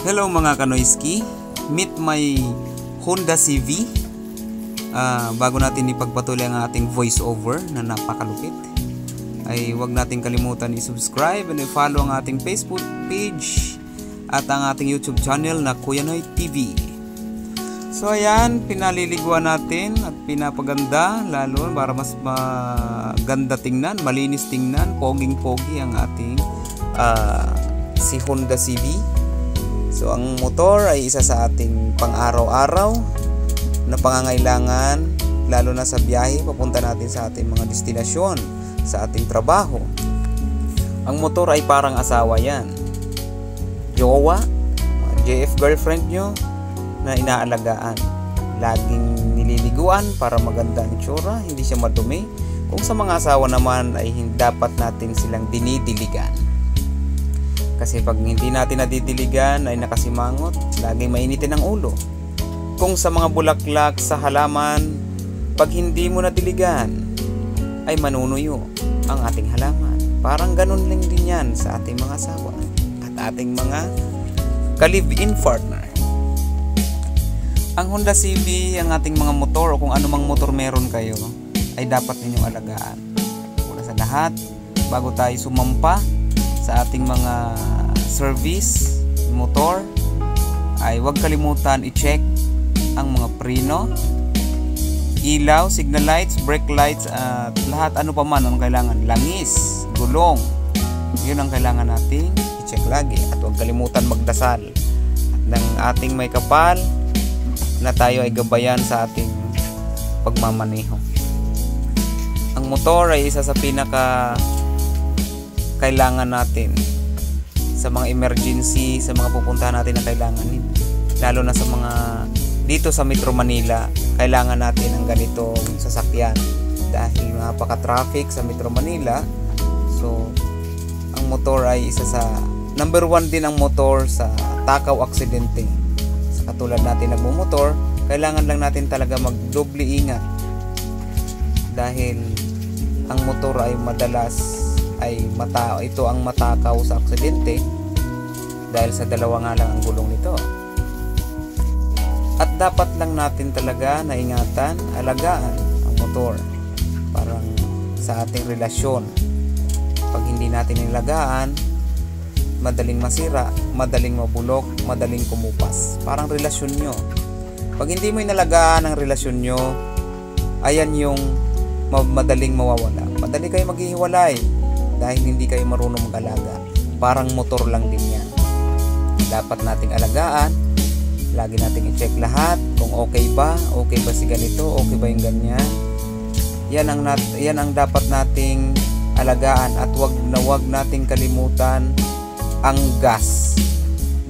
Hello mga Kanoyski, meet my Honda CV. Bago natin ipagpatuloy ang ating voiceover na napakalupit, ay huwag natin kalimutan i-subscribe and i-follow ang ating Facebook page at ang ating YouTube channel na Kuya Noy TV. So ayan, pinaliliguan natin at pinapaganda lalo para mas maganda tingnan, malinis tingnan, poging-pogi ang ating si Honda CV. So ang motor ay isa sa ating pang-araw-araw na pangangailangan, lalo na sa biyahe papunta natin sa ating mga destinasyon, sa ating trabaho. Ang motor ay parang asawa yan. Jowa, JF girlfriend nyo na inaalagaan. Laging nililiguan para maganda ang itsura, hindi siya madumi. Kung sa mga asawa naman ay dapat natin silang dinidiligan. Kasi pag hindi natin nadidiligan ay nakasimangot, laging mainitin ang ulo. Kung sa mga bulaklak sa halaman, pag hindi mo nadiligan, ay manunuyo ang ating halaman. Parang ganun lang din yan sa ating mga asawa at ating mga ka-live-in partner. Ang Honda CV, ang ating mga motor o kung anumang motor meron kayo, ay dapat ninyong alagaan. Una sa lahat, bago tayo sumampa sa ating mga service motor, ay huwag kalimutan i-check ang mga preno, ilaw, signal lights, brake lights at lahat ano pa man ang kailangan, langis, gulong. Yun ang kailangan nating i-check lagi at huwag kalimutan magdasal at ng ating may kapal na tayo ay gabayan sa ating pagmamaneho. Ang motor ay isa sa pinaka kailangan natin sa mga emergency, sa mga pupuntahan natin na kailanganin, lalo na sa mga dito sa Metro Manila. Kailangan natin ng ganitong sasakyan dahil napaka-traffic sa Metro Manila. So ang motor ay isa sa number 1 din ang motor sa takaw aksidente. Sa katulad natin nagmumotor, kailangan lang natin talaga magdoble ingat dahil ang motor ay madalas ay ito ang matakaw sa aksidente dahil sa dalawa nga lang ang gulong nito. At dapat lang natin talaga naingatan, alagaan ang motor parang sa ating relasyon. Pag hindi natin nilagaan, madaling masira, madaling mabulok, madaling kumupas. Parang relasyon nyo. Pag hindi mo inalagaan ang relasyon nyo, ayan yung madaling mawawala. Madali kayo maghihiwalay dahil hindi kayo marunong mag-alaga. Parang motor lang din yan. Dapat nating alagaan. Lagi nating i-check lahat kung okay ba si ganito, okay ba yung ganyan. Yan ang dapat nating alagaan at wag nating kalimutan ang gas.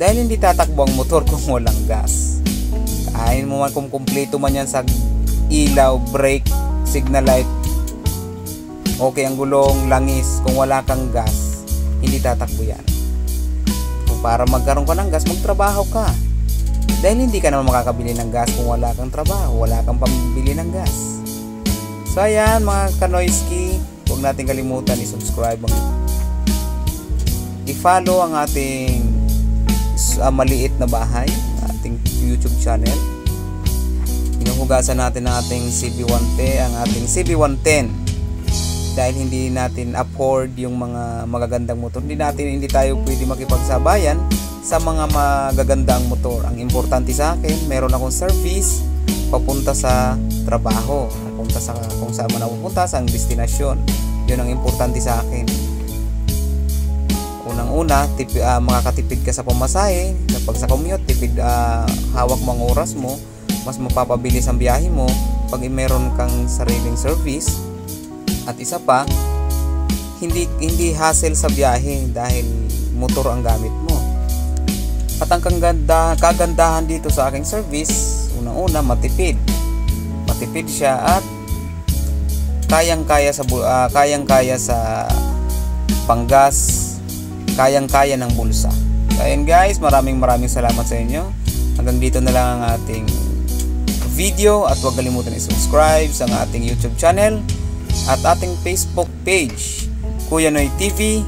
Dahil hindi tatakbo ang motor kung walang gas. Kain mo man kung kumpleto man yan sa ilaw, brake, signal light, okay ang gulong, langis, kung wala kang gas, hindi tatakbo yan. Kung para magkaroon ka ng gas, magtrabaho ka. Dahil hindi ka naman makakabili ng gas kung wala kang trabaho, wala kang pambili ng gas. So ayan mga Kanoyski, huwag natin kalimutan i-subscribe, i-follow ang ating maliit na bahay, ating YouTube channel. Hinuhugasan natin ang ating CB110, ang ating CB110 dahil hindi natin afford yung mga magagandang motor. Hindi tayo pwede makipagsabayan sa mga magagandang motor. Ang importante sa akin, meron akong service papunta sa trabaho, papunta sa kung saan man napupunta, sa ang destinasyon. Yun ang importante sa akin. Unang-una, makakatipid ka sa pamasahe. Kapag sa commute, hawak mo ang oras mo, mas mapapabilis ang biyahe mo pag meron kang sariling service. At isa pa, hindi hassle sa biyahe dahil motor ang gamit mo. At ang kagandahan dito sa aking service, unang-una, matipid. Matipid siya at kayang-kaya sa panggas, kayang-kaya ng bulsa. Ayan guys, maraming salamat sa inyo. Hanggang dito na lang ang ating video at huwag kalimutan i-subscribe sa ating YouTube channel at ating Facebook page, Kuya Noy TV.